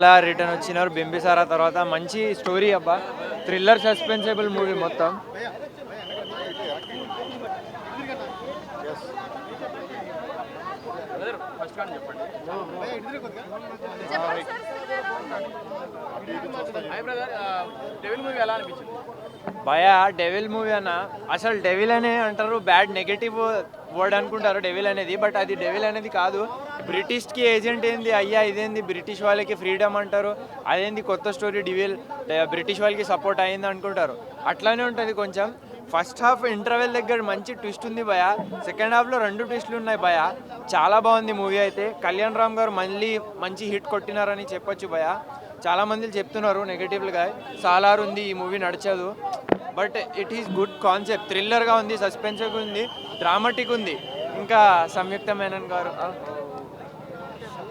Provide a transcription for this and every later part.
అలా రిటర్న్ వచ్చినారు బింబిసారా తర్వాత మంచి స్టోరీ అబ్బా థ్రిల్లర్ సస్పెన్సబుల్ మూవీ మొత్తం భయ డెవిల్ మూవీ అన్న అసలు డెవిల్ అనే అంటారు బ్యాడ్ నెగటివ్ వర్డ్ అనుకుంటారు డెవిల్ అనేది బట్ అది డెవిల్ అనేది కాదు బ్రిటిష్కి ఏజెంట్ ఏంది అయ్యా ఇదేంది బ్రిటిష్ వాళ్ళకి ఫ్రీడమ్ అంటారు అదేంది కొత్త స్టోరీ డివిల్ బ్రిటిష్ వాళ్ళకి సపోర్ట్ అయింది అనుకుంటారు అట్లానే ఉంటుంది కొంచెం ఫస్ట్ హాఫ్ ఇంటర్వెల్ దగ్గర మంచి ట్విస్ట్ ఉంది భయ సెకండ్ హాఫ్లో 2 ట్విస్టులు ఉన్నాయి భయ చాలా బాగుంది మూవీ అయితే కళ్యాణ్ రామ్ గారు మళ్ళీ మంచి హిట్ కొట్టినారని చెప్పొచ్చు భయ చాలామంది చెప్తున్నారు నెగటివ్గా సాలార్ ఉంది ఈ మూవీ నడిచదు but it is good concept థ్రిల్లర్గా ఉంది సస్పెన్స్గా ఉంది డ్రామాటిక్ ఉంది ఇంకా సంయుక్త మేనన్ గారు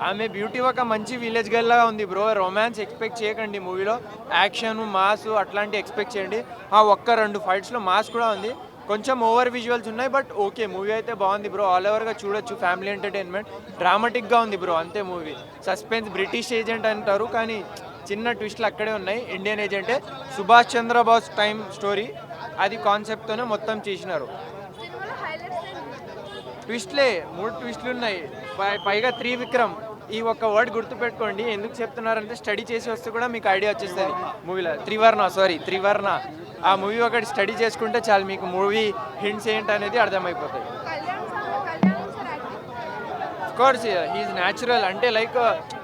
ఆమె బ్యూటీ ఒక మంచి విలేజ్ గర్ల్ లాగా ఉంది బ్రో రొమాన్స్ ఎక్స్పెక్ట్ చేయకండి మూవీలో యాక్షన్ మాస్ అట్లాంటి ఎక్స్పెక్ట్ చేయండి ఒక్క 2 ఫైట్స్లో మాస్ కూడా ఉంది కొంచెం ఓవర్ విజువల్స్ ఉన్నాయి బట్ ఓకే మూవీ అయితే బాగుంది బ్రో ఆల్ ఓవర్గా చూడొచ్చు ఫ్యామిలీ ఎంటర్టైన్మెంట్ డ్రామాటిక్గా ఉంది బ్రో అంతే మూవీ సస్పెన్స్ బ్రిటిష్ ఏజెంట్ అంటారు కానీ చిన్న ట్విస్ట్లు అక్కడే ఉన్నాయి ఇండియన్ ఏజెంటే సుభాష్ చంద్రబోస్ టైం స్టోరీ అది కాన్సెప్ట్తోనే మొత్తం చేసినారు ట్విస్ట్లే 3 ట్విస్ట్లు ఉన్నాయి పైగా త్రివిక్రమ్ ఈ ఒక్క వర్డ్ గుర్తుపెట్టుకోండి ఎందుకు చెప్తున్నారంటే స్టడీ చేసి వస్తే కూడా మీకు ఐడియా వచ్చేస్తుంది మూవీలో త్రివర్ణ ఆ మూవీ ఒకటి స్టడీ చేసుకుంటే చాలు మీకు మూవీ హింట్స్ ఏంటి అనేది అర్థమైపోతుంది కోర్స్ హీఈస్ న్యాచురల్ అంటే లైక్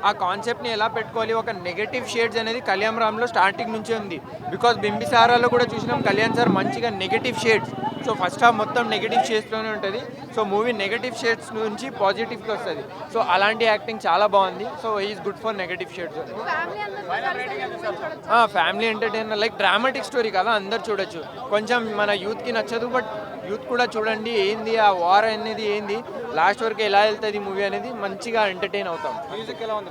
ఆ కాన్సెప్ట్ని ఎలా పెట్టుకోవాలి ఒక నెగటివ్ షేడ్స్ అనేది కళ్యాణ్ రామ్లో స్టార్టింగ్ నుంచే ఉంది బికాస్ బింబిసారాలో కూడా చూసినాం కళ్యాణ్ సార్ మంచిగా negative shades so first half మొత్తం నెగటివ్ షేడ్స్లోనే ఉంటుంది సో మూవీ నెగటివ్ షేడ్స్ నుంచి పాజిటివ్కి వస్తుంది సో అలాంటి యాక్టింగ్ చాలా బాగుంది so he's good for negative shades family entertainer like dramatic story కదా అందరు చూడొచ్చు కొంచెం మన యూత్కి నచ్చదు బట్ యూత్ కూడా చూడండి ఏంది ఆ వార్ అనేది ఏంది లాస్ట్ వరకు ఎలా వెళ్తుంది మూవీ అనేది మంచిగా ఎంటర్టైన్ అవుతాం మ్యూజిక్ ఎలా ఉంది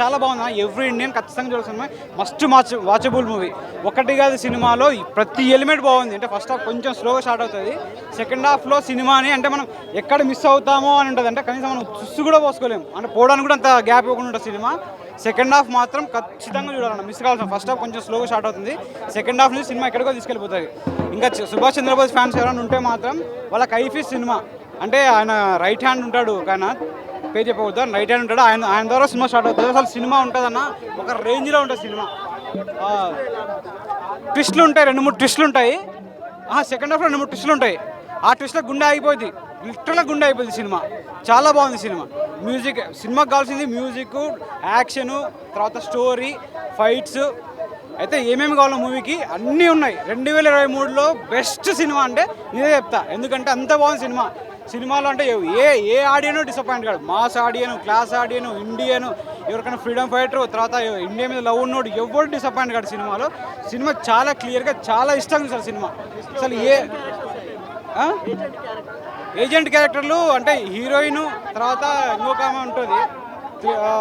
చాలా బాగుంది ఎవ్రీ ఇండియన్ ఖచ్చితంగా చూడాల్సిన మస్ట్ వాచబుల్ మూవీ ఒకటి కాదు సినిమాలో ప్రతి ఎలిమెంట్ బాగుంది అంటే ఫస్ట్ హాఫ్ కొంచెం స్లోగా స్టార్ట్ అవుతుంది సెకండ్ హాఫ్లో సినిమాని అంటే మనం ఎక్కడ మిస్ అవుతామో అని ఉంటుంది అంటే కనీసం మనం చూసి కూడా పోసుకోలేము అంటే పోవడానికి కూడా అంత గ్యాప్ ఇవ్వకుండా ఉంటుంది సినిమా సెకండ్ హాఫ్ మాత్రం ఖచ్చితంగా చూడాలన్న మిస్ కావాల్సిన ఫస్ట్ హాఫ్ కొంచెం స్లోగా స్టార్ట్ అవుతుంది సెకండ్ హాఫ్ నుంచి సినిమా ఎక్కడికో తీసుకెళ్ళిపోతుంది ఇంకా సుభాష్ చంద్రబోస్ ఫ్యాన్స్ ఎవరైనా ఉంటే మాత్రం వాళ్ళ కైఫీ సినిమా అంటే ఆయన రైట్ హ్యాండ్ ఉంటాడు ఆయన పేరు చెప్పకూడదు రైట్ హ్యాండ్ ఉంటాడు ఆయన ద్వారా సినిమా స్టార్ట్ అవుతుంది అసలు సినిమా ఉంటుందన్న ఒక రేంజ్లో ఉంటుంది సినిమా ట్విస్టులు ఉంటాయి 2-3 ట్విస్టులు ఉంటాయి సెకండ్ హాఫ్లో 2-3 ట్విస్టులు ఉంటాయి ఆ ట్విస్ట్లో గుండె అయిపోయింది లిటరల్గా గుండె అయిపోయింది సినిమా చాలా బాగుంది సినిమా మ్యూజిక్ సినిమాకి కావాల్సింది మ్యూజిక్ యాక్షను తర్వాత స్టోరీ ఫైట్స్ అయితే ఏమేమి కావాలో మూవీకి అన్నీ ఉన్నాయి 2023లో బెస్ట్ సినిమా అంటే నేనే చెప్తా ఎందుకంటే అంత బాగుంది సినిమాలో అంటే ఏ ఆడియను డిసప్పాయింట్ కాదు మాస్ ఆడియను క్లాస్ ఆడియను ఇండియను ఎవరికైనా ఫ్రీడమ్ ఫైటర్ తర్వాత ఇండియా మీద లవ్ ఉన్నోడు ఎవరు డిసప్పాయింట్ కాదు సినిమా చాలా క్లియర్గా చాలా ఇష్టంగా సార్ సినిమా అసలు ఏజెంట్ క్యారెక్టర్లు అంటే హీరోయిన్ తర్వాత ఇంకొక ఆమె ఉంటుంది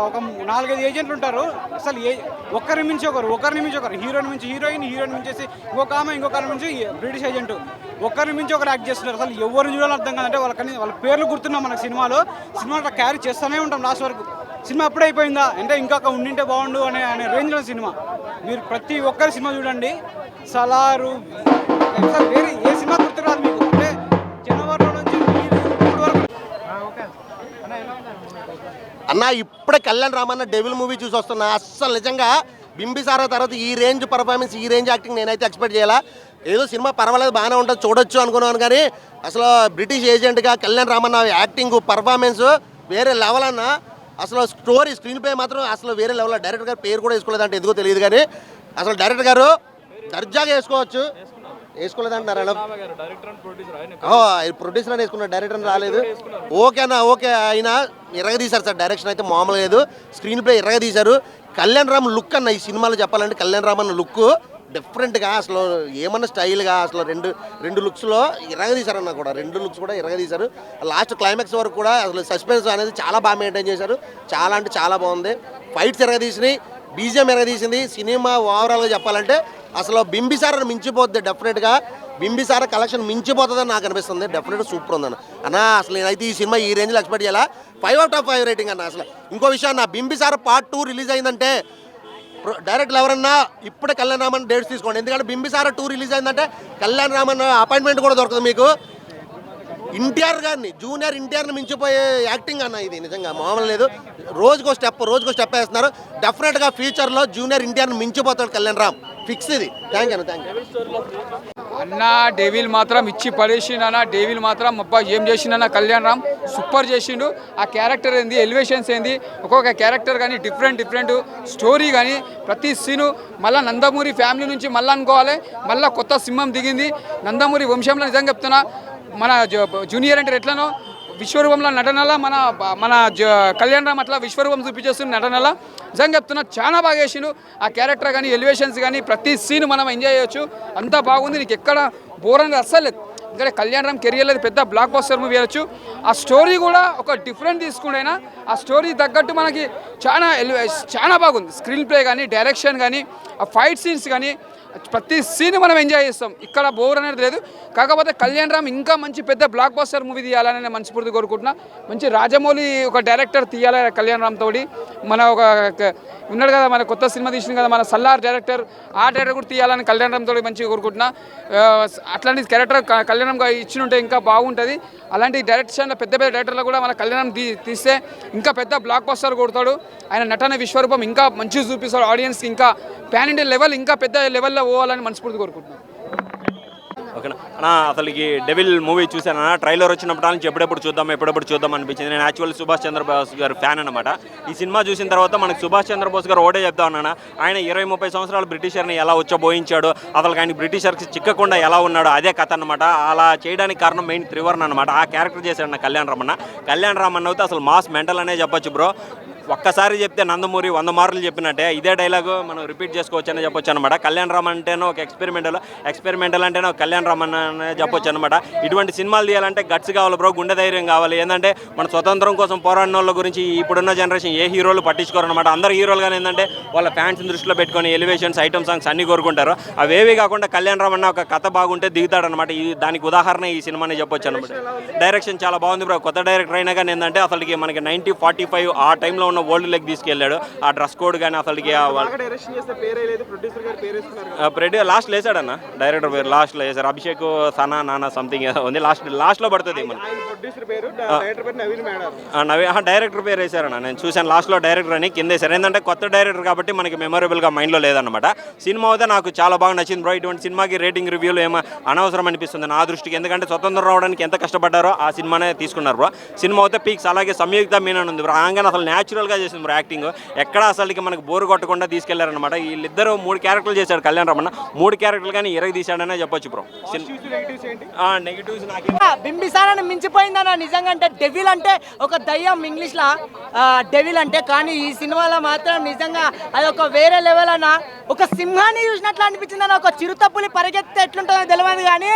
ఒక 4-5 ఏజెంట్లు ఉంటారు అసలు ఒకరి మించి ఒకరు హీరోయిన్ మించి హీరోయిన్ మించేసి ఇంకొక ఆమె నుంచి బ్రిటిష్ ఏజెంట్ ఒకరి మించి ఒకరు యాక్ట్ చేస్తున్నారు అసలు ఎవరిని చూడాలని అర్థం కాదంటే వాళ్ళ పేర్లు గుర్తున్నాం మనకు సినిమా అట్లా క్యారీ చేస్తూనే ఉంటాం లాస్ట్ వరకు సినిమా అప్పుడే అయిపోయిందా అంటే ఇంకొక ఉండింటే బాగుండు అనే రేంజ్లో సినిమా మీరు ప్రతి ఒక్కరి సినిమా చూడండి సలారు వేరే ఏ సినిమా గుర్తురాదు మీకు అంటే జనవరిలో నుంచి అన్న ఇప్పుడే కళ్యాణ్ రామన్న డెవిల్ మూవీ చూసి వస్తున్నా అస్సలు నిజంగా బింబిసారా తర్వాత ఈ రేంజ్ పర్ఫార్మెన్స్ ఈ రేంజ్ యాక్టింగ్ నేనైతే ఎక్స్పెక్ట్ చేయాలా ఏదో సినిమా పర్వాలేదు బాగానే ఉంటుంది చూడొచ్చు అనుకున్నాను కానీ అసలు బ్రిటిష్ ఏజెంట్గా కళ్యాణ్ రామన్న యాక్టింగ్ పర్ఫార్మెన్స్ వేరే లెవెల్ అన్న అసలు స్క్రీన్ ప్లే మాత్రం అసలు వేరే లెవెల్ డైరెక్టర్ గారు పేరు కూడా వేసుకోలేదంటే ఎందుకో తెలియదు కానీ అసలు డైరెక్టర్ గారు దర్జాగా వేసుకోలేదంటున్నారు ప్రొడ్యూసర్ అని వేసుకున్నారు డైరెక్టర్ అని రాలేదు ఓకే ఆయన ఇరగదీశారు సార్ డైరెక్షన్ అయితే మామూలు లేదు స్క్రీన్ ప్లే ఇరగదీశారు కళ్యాణ్ రామ్ లుక్ అన్న ఈ సినిమాలో చెప్పాలంటే కళ్యాణ్ రామ్ అన్న లుక్ డిఫరెంట్గా అసలు ఏమన్నా స్టైల్గా అసలు రెండు లుక్స్లో ఇరగదీశారన్న కూడా 2 లుక్స్ కూడా ఇరగదీశారు లాస్ట్ క్లైమాక్స్ వరకు కూడా అసలు సస్పెన్స్ అనేది చాలా బాగా మెయింటైన్ చేశారు చాలా అంటే చాలా బాగుంది ఫైట్స్ ఇరగదీసినాయి బీజిఎం ఎరగదీసింది సినిమా ఓవరాల్గా చెప్పాలంటే అసలు బింబిసారాన్ని మించిపోద్ది డెఫినెట్గా బింబిసారా కలెక్షన్ మించిపోతుందని నాకు అనిపిస్తుంది డెఫినెట్గా సూపర్ ఉందన్న అన్న అసలు నేనైతే ఈ సినిమా ఈ రేంజ్లో ఎక్స్పెక్ట్ చేయాలా 5/5 రేటింగ్ అన్న. అసలు ఇంకో విషయం అన్న, బింబిసార పార్ట్ 2 రిలీజ్ అయిందంటే డైరెక్ట్లు ఎవరన్నా ఇప్పుడే కళ్యాణ్ రామన్ డేట్స్ తీసుకోండి. ఎందుకంటే బింబిసార 2 రిలీజ్ అయిందంటే కళ్యాణ్ రామన్ అపాయింట్మెంట్ కూడా దొరకదు మీకు. ఎన్టీఆర్ గారిని, జూనియర్ ఎన్టీఆర్ని మించిపోయే యాక్టింగ్ అన్న ఇది, నిజంగా మామూలు లేదు. రోజుకో స్టెప్ వేస్తున్నారు. డెఫినెట్గా ఫ్యూచర్లో జూనియర్ ఎన్టీఆర్ని మించిపోతాడు కళ్యాణ్ రామ్, ఫిక్స్ ఇది. థ్యాంక్ యూ అన్న. డేవిల్ మాత్రం ఇచ్చి పడేసిండు డేవిల్ మాత్రం అబ్బా ఏం చేసిండన్న కళ్యాణ్ రామ్ సూపర్ చేసిండు. ఆ క్యారెక్టర్ ఏంది, ఎలివేషన్స్ ఏంది, ఒక్కొక్క క్యారెక్టర్ కానీ డిఫరెంట్ స్టోరీ కానీ ప్రతి సీను మళ్ళీ నందమూరి ఫ్యామిలీ నుంచి మళ్ళీ అనుకోవాలి. మళ్ళీ కొత్త సింహం దిగింది నందమూరి వంశంలో. నిజంగా చెప్తున్నా, మన జూనియర్ అంటే ఎట్లనో విశ్వరూపంలో నటనలా మన కళ్యాణ్ రామ్ అట్లా విశ్వరూపం చూపించేస్తున్న నటనలా నిజంగా చెప్తున్నా చాలా బాగా చేసిండు. ఆ క్యారెక్టర్ కానీ ఎలివేషన్స్ కానీ ప్రతి సీన్ మనం ఎంజాయ్ చేయొచ్చు. అంతా బాగుంది, నీకు ఎక్కడ బోర్ అనేది అస్సలు లేదు. ఇంకా కళ్యాణ్ రామ్ కెరియర్లో పెద్ద బ్లాక్ బస్టర్ మూవీ అనొచ్చు. ఆ స్టోరీ కూడా ఒక డిఫరెంట్ తీసుకుంటైనా ఆ స్టోరీ తగ్గట్టు మనకి చాలా బాగుంది. స్క్రీన్ ప్లే కానీ, డైరెక్షన్ కానీ, ఆ ఫైట్ సీన్స్ కానీ ప్రతి సీన్ మనం ఎంజాయ్ చేస్తాం. ఇక్కడ బోర్ అనేది లేదు. కాకపోతే కళ్యాణ్ రామ్ ఇంకా మంచి పెద్ద బ్లాక్ బస్టర్ మూవీ తీయాలని నేను మనస్ఫూర్తి కోరుకుంటున్నా. మంచి రాజమౌళి ఒక డైరెక్టర్ తీయాలి కళ్యాణ్ రామ్ తోటి. మన ఒక ఉన్నాడు కదా, మన కొత్త సినిమా తీసింది కదా మన సల్లార్ డైరెక్టర్, ఆ డైరెక్టర్ కూడా తీయాలని కళ్యాణ్ రామ్ తోటి మంచిగా కోరుకుంటున్నా. అట్లాంటి క్యారెక్టర్ కళ్యాణ్ రామ్ ఇచ్చినుంటే ఇంకా బాగుంటుంది. అలాంటి డైరెక్షన్లో పెద్ద డైరెక్టర్లు కూడా మన కళ్యాణ్ రామ్ తీస్తే ఇంకా పెద్ద బ్లాక్ బస్టర్ కొడతాడు. ఆయన నటన విశ్వరూపం ఇంకా మంచిగా చూపిస్తాడు ఆడియన్స్కి. ఇంకా ప్యాన్ ఇండియా లెవెల్ ఇంకా పెద్ద లెవెల్లో పోవాలని మనస్ఫూర్తి కోరుకుంటున్నాను. ఓకేనా అన్న, అసలుకి డెవిల్ మూవీ చూశాను. ట్రైలర్ వచ్చినప్పుడు నుంచి ఎప్పుడెప్పుడు చూద్దాం అనిపించింది. నేను యాక్చువల్లీ సుభాష్ చంద్రబోస్ గారు ఫ్యాన్ అనమాట. ఈ సినిమా చూసిన తర్వాత మనకు సుభాష్ చంద్రబోస్ గారు ఒకటే చెప్తా ఉన్నాను, ఆయన 20-30 సంవత్సరాలు బ్రిటిషర్ని ఎలా వచ్చబోయించాడు, అసలు ఆయన బ్రిటిషర్కి చిక్కకుండా ఎలా ఉన్నాడు, అదే కథ అనమాట. అలా చేయడానికి కారణం మెయిన్ త్రివర్ణ అనమాట. ఆ క్యారెక్టర్ చేశాడు నా కళ్యాణ్ రామన్ అయితే అసలు మాస్ మెంటల్ అనే చెప్పొచ్చు బ్రో. ఒక్కసారి చెప్తే నందమూరి 100 మార్లు చెప్పినట్టే ఇదే డైలాగు మనం రిపీట్ చేసుకోవచ్చు అని చెప్పొచ్చు అనమాట. కళ్యాణ్ రామ్ అంటేనో ఒక ఎక్స్పెరిమెంటల్ అంటేనో కళ్యాణ్ రామ్ అనే చెప్పొచ్చు అనమాట. ఇటువంటి సినిమాలు తీయాలంటే గట్స్ కావాలి బ్రో, గుండె ధైర్యం కావాలి. ఏంటంటే మన స్వతంత్రం కోసం పోరాడిన వాళ్ళ గురించి ఇప్పుడున్న జనరేషన్ ఏ హీరోలు పట్టించుకోరు అనమాట. అందరు హీరోలు కానీ ఏంటంటే వాళ్ళ ఫ్యాన్స్ దృష్టిలో పెట్టుకొని ఎలివేషన్స్, ఐటమ్ సాంగ్స్ అన్ని కోరుకుంటారు. అవేవి కాకుండా కళ్యాణ్ రామ్ అన్న ఒక కథ బాగుంటే దిగుతాడనమాట. దానికి ఉదాహరణ ఈ సినిమాని చెప్పొచ్చు అనమాట. డైరెక్షన్ చాలా బాగుంది బ్రో. కొత్త డైరెక్టర్ అయినా కానీ ఏంటంటే అసలుకి మనకి 1945 ఆ టైంలో ఉన్న వరల్డ్ లెగ్ తీసుకెళ్ళాడు. ఆ డ్రెస్ కోడ్ కానీ అసలుకి లాస్ట్ లేసాడన్న డైరెక్టర్ పేరు లాస్ట్లో వేసారు. అభిషేక్ సనా నానా సంథింగ్ ఉంది, లాస్ట్లో పడుతుంది. డైరెక్టర్ పేరు వేసారన్న, నేను చూసాను లాస్ట్లో డైరెక్టర్ అని కింద వేసారు. ఏంటంటే కొత్త డైరెక్టర్ కాబట్టి మనకి మెమొరబుల్గా మైండ్లో లేదన్నమాట. సినిమా అయితే నాకు చాలా బాగా నచ్చింది బ్రో. ఇటువంటి సినిమాకి రేటింగ్ రివ్యూలు ఏమో అనవసరం అనిపిస్తుంది నా దృష్టికి. ఎందుకంటే స్వతంత్రం రావడానికి ఎంత కష్టపడ్డారో ఆ సినిమానే తీసుకున్నారు బ్రో. సినిమా అయితే పీక్స్. అలాగే సంయుక్త మీనన్ ఉంది బ్రో, ఆంగన్ అసలు న్యాచురల్గా చేసింది బ్రో యాక్టింగ్. ఎక్కడ అసలుకి మనకు బోరు కొట్టకుండా తీసుకెళ్లారనమాట. వీళ్ళిద్దరూ 3 క్యారెక్టర్లు చేశాడు కళ్యాణ్ రామన్న. 3 క్యారెక్టర్లు కానీ తీశాడనే చెప్పొచ్చు బ్రో. నెగిటివ్స్ బింబిసారాన్ని మించిపోయిందన్న నిజంగా. అంటే డెవిల్ అంటే ఒక దయ్యం ఇంగ్లీష్లో డెవిల్ అంటే, కానీ ఈ సినిమాలో మాత్రం నిజంగా అది ఒక వేరే లెవెల్ అన్న. ఒక సింహాన్ని చూసినట్లు అనిపించింది అన్న. ఒక చిరుతపులి పరిగెత్తే ఎట్లుంటుందో తెలియదు కానీ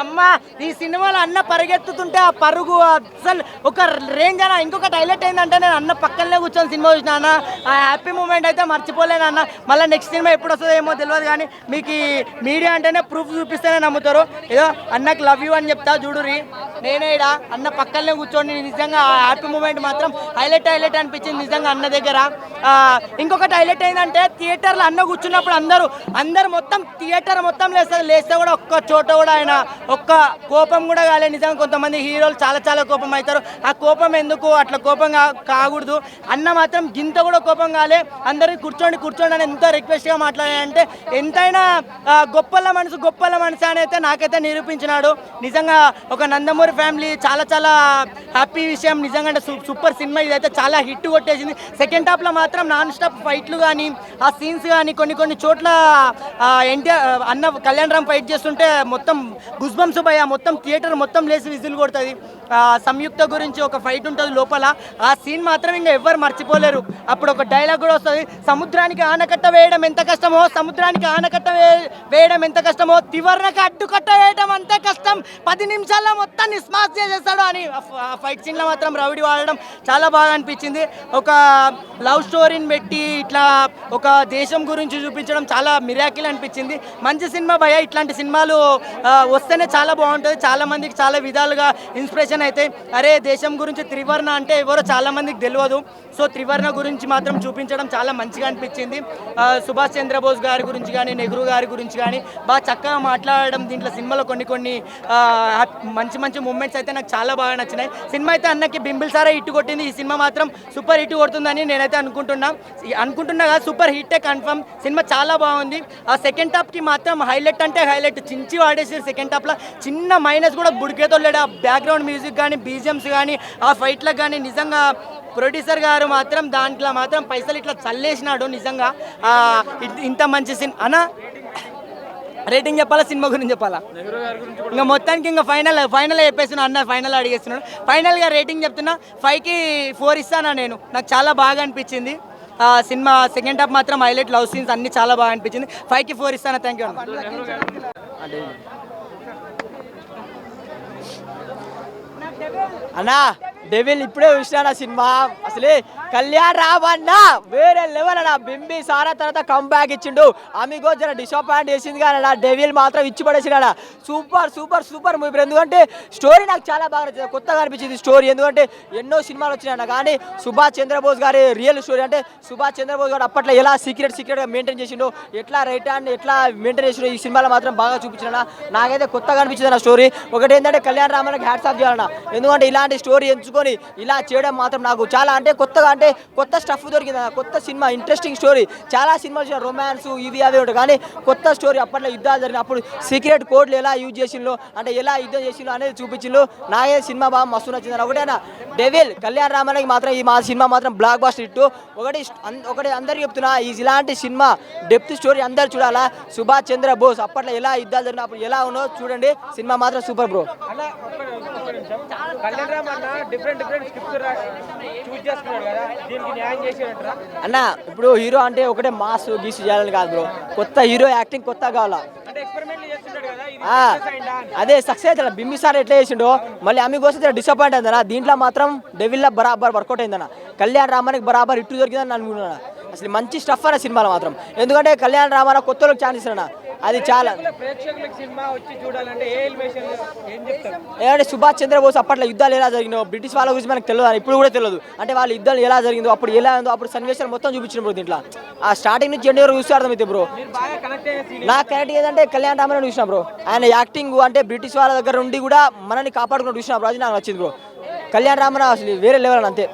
అమ్మ ఈ సినిమాలో అన్న పరిగెత్తుతుంటే ఆ పరుగు అసలు ఒక రేంజ్ అన్న. ఇంకొకటి హైలైట్ అయిందంటే నేను అన్న పక్కనే కూర్చొని సినిమా చూసిన అన్న. ఆ హ్యాపీ మూమెంట్ అయితే మర్చిపోలేను అన్న. మళ్ళీ నెక్స్ట్ సినిమా ఎప్పుడు వస్తుందో ఏమో తెలియదు కానీ మీకు ఈ మీడియా అంటేనే ప్రూఫ్ చూపిస్తేనే నమ్ముతారు. ఏదో అన్నకు లవ్ యూ అని చెప్తా చూడురి, నేనే ఇడా అన్న పక్కనే కూర్చోండి. నిజంగా ఆ హ్యాపీ మూమెంట్ మాత్రం హైలైట్ అనిపించింది నిజంగా అన్న దగ్గర. ఇంకొకటి హైలైట్ అయిందంటే థియేటర్లో అన్న కూర్చున్నప్పుడు అందరూ మొత్తం థియేటర్ మొత్తం లేస్తే కూడా ఒక్క చోట కూడా ఆయన ఒక్క కోపం కూడా కాలేదు. నిజంగా కొంతమంది హీరోలు చాలా కోపం అవుతారు. ఆ కోపం ఎందుకు అట్లా కోపం కాకూడదు. అన్న మాత్రం గింత కూడా కోపం కాలే. అందరికి కూర్చోండి అని ఎంతో రిక్వెస్ట్గా మాట్లాడాడంటే ఎంతైనా గొప్పల మనసు అని అయితే నాకైతే నిరూపించినాడు. నిజంగా ఒక నందమూరి ఫ్యామిలీ చాలా హ్యాపీ విషయం నిజంగా. అంటే సూపర్ సినిమా ఇదైతే చాలా హిట్ కొట్టేసింది. సెకండ్ హాఫ్లో మాత్రం నాన్ స్టాప్ ఫైట్లు కానీ ఆ సీన్స్ కానీ కొన్ని చోట్ల ఎన్టీఆర్ అన్న కళ్యాణ్ రామ్ ఫైట్ చేస్తుంటే మొత్తం గుస్బంస్ భయ మొత్తం థియేటర్ మొత్తం లేసి విజిల్ కొడుతుంది. సంయుక్త గురించి ఒక ఫైట్ ఉంటుంది లోపల, ఆ సీన్ మాత్రం ఇంకా ఎవ్వరు మర్చిపోలేరు. అప్పుడు ఒక డైలాగ్ కూడా వస్తుంది, సముద్రానికి ఆనకట్ట వేయడం ఎంత కష్టమో తివర్ణకి అడ్డుకట్ట వేయడం అంతే కష్టం, 10 నిమిషాల్లో మొత్తాన్ని స్మాష్ చేసేస్తాడు అని. ఆ ఫైట్ సీన్లో మాత్రం రౌడీ వాడడం చాలా బాగా అనిపించింది. ఒక లవ్ స్టోరీని పెట్టి ఇట్లా ఒక దేశం గురించి చూపించడం చాలా మిరాకిల్ అనిపించింది. మంచి సినిమా భయ. ఇట్లాంటి సినిమాలు వస్తేనే చాలా బాగుంటుంది. చాలా మందికి చాలా విధాలుగా ఇన్స్పిరేషన్ డైరెక్షన్ అయితే అరే దేశం గురించి త్రివర్ణ అంటే ఎవరో చాలా మందికి తెలియదు. సో త్రివర్ణ గురించి మాత్రం చూపించడం చాలా మంచిగా అనిపించింది. సుభాష్ చంద్రబోస్ గారి గురించి కానీ నెహ్రూ గారి గురించి కానీ బాగా చక్కగా మాట్లాడడం. దీంట్లో సినిమాలో కొన్ని మంచి మంచి మూమెంట్స్ అయితే నాకు చాలా బాగా నచ్చినాయి. సినిమా అయితే అన్నకి బింబిల్ సారే హిట్ కొట్టింది. ఈ సినిమా మాత్రం సూపర్ హిట్ కొడుతుందని నేనైతే అనుకుంటున్నా సూపర్ హిట్టే కన్ఫర్మ్. సినిమా చాలా బాగుంది. ఆ సెకండ్ హాఫ్కి మాత్రం హైలైట్ అంటే హైలైట్ చించి వాడేసి సెకండ్ హాఫ్లో చిన్న మైనస్ కూడా బుడికేతో లేడు. ఆ బ్యాక్గ్రౌండ్ మ్యూజిక్ కానీ బీజిఎమ్స్ కానీ ఆ ఫైట్లకు కానీ నిజంగా ప్రొడ్యూసర్ గారు మాత్రం దాంట్లో మాత్రం పైసలు ఇట్లా చల్లేసినాడు నిజంగా. ఇంత మంచి సినిమా అన్న రేటింగ్ చెప్పాలా సినిమా గురించి చెప్పాలా? ఇంకా మొత్తానికి ఇంకా ఫైనల్ చెప్పేస్తున్నా అన్న. ఫైనల్ అడిగేస్తున్నాడు. ఫైనల్గా రేటింగ్ చెప్తున్నా 5కి 4 ఇస్తానా నేను. నాకు చాలా బాగా అనిపించింది సినిమా. సెకండ్ హాఫ్ మాత్రం హైలైట్, లవ్ సీన్స్ అన్ని చాలా బాగా అనిపించింది. 5కి 4 ఇస్తాను. థ్యాంక్ యూ అన్నా. డెవిల్ ఇప్పుడే చూసినా సినిమా. అసలే కళ్యాణ్ రామ్ అన్న వేరే లెవెల్ అన్న. బింబి సారా తర్వాత కంబ్యాక్ ఇచ్చిండు. అమిగో జర డిసప్పాయింట్ చేసింది కానీ అన్న డెవిల్ మాత్రం ఇచ్చి పడేసినా. Super super super movie. ఎందుకంటే స్టోరీ నాకు చాలా బాగా నచ్చింది, కొత్తగా అనిపించింది స్టోరీ. ఎందుకంటే ఎన్నో సినిమాలు వచ్చినాయన్న కానీ సుభాష్ చంద్రబోస్ గారి రియల్ స్టోరీ అంటే సుభాష్ చంద్రబోస్ గారు అప్పట్లో ఎలా సీక్రెట్గా మెయింటైన్ చేసిండో, ఎట్లా రైట్ హ్యాండ్ ఎట్లా మెయింటైన్ చేసిండో ఈ సినిమాలో మాత్రం బాగా చూపించిన. నాకైతే కొత్తగా అనిపించింది అన్న స్టోరీ. ఒకటి ఏంటంటే కళ్యాణ్ రామన్కి హ్యాట్స్ ఆఫ్ చేయాలన్న. ఎందుకంటే ఇలాంటి స్టోరీ ఎంచుకొని ఇలా చేయడం మాత్రం నాకు చాలా అంటే కొత్తగా అంటే కొత్త స్టఫ్ దొరికింది. కొత్త సినిమా ఇంట్రెస్టింగ్ స్టోరీ. చాలా సినిమాలు రొమాన్స్ ఇవి అవే ఉంటాయి కానీ కొత్త స్టోరీ. అప్పట్లో యుద్ధాలు జరిగిన అప్పుడు సీక్రెట్ కోడ్లు ఎలా యూజ్ చేసిందో అంటే ఎలా యుద్ధం చేసిందో అనేది చూపించిందో. నాకే సినిమా బాగా మస్తు నచ్చింది. ఒకటేనా డెవిల్ కళ్యాణ్ రామన్కి మాత్రం ఈ సినిమా మాత్రం బ్లాక్ బాస్టర్ హిట్. ఒకటి అందరికీ చెప్తున్నా ఇలాంటి సినిమా డెప్త్ స్టోరీ అందరు చూడాలా. సుభాష్ చంద్రబోస్ అప్పట్లో ఎలా యుద్ధాలు జరిగినప్పుడు ఎలా ఉన్నో చూడండి. సినిమా మాత్రం సూపర్ బ్రో. అన్న ఇప్పుడు హీరో అంటే ఒకటే మాస్ గీసు చేయాలని కాదు బ్రో. కొత్త హీరో యాక్టింగ్ కొత్త కావాలా. అదే సక్సెస్ అవుతాడు. బింబిసార్ ఎట్లా చేసిండో మళ్ళీ ఆమె కోసం డిసప్పాయింట్ అయిందన్న. దీంట్లో మాత్రం డెవిల్లో బరాబర్ వర్కౌట్ అయిందన్న. కళ్యాణ్ రామానికి బరాబర్ ఇట్టు దొరికిందని అనుకుంటున్నా. అసలు మంచి స్టఫ్ అన్న సినిమాలో మాత్రం. ఎందుకంటే కళ్యాణ్ రామాన కొత్తలోకి ఛాన్స్ ఇస్తున్నా. అది చాలా ఏమంటే సుభాష్ చంద్రబోస్ అప్పట్లో యుద్ధాలు ఎలా జరిగిందో బ్రిటిష్ వాళ్ళ గురించి మనకు తెలియదు, ఇప్పుడు కూడా తెలియదు. అంటే వాళ్ళ యుద్ధాలు ఎలా జరిగిందో అప్పుడు ఎలా ఉందో అప్పుడు సన్నివేశాలు మొత్తం చూపించిన బ్రో. దీంట్లో ఆ స్టార్టింగ్ నుంచి ఎండ్ వరకు చూస్తే అర్థమైతే బ్రో. నాకు కరెక్ట్ ఏదంటే కళ్యాణ్ రామన్ చూసిన బ్రో. ఆయన యాక్టింగ్ అంటే బ్రిటిష్ వాళ్ళ దగ్గర నుండి కూడా మనల్ని కాపాడుకుని చూసిన బ్రో. అది నాకు నచ్చింది బ్రో. కళ్యాణ్ రామన్ అసలు వేరే లెవెల్ అంతే.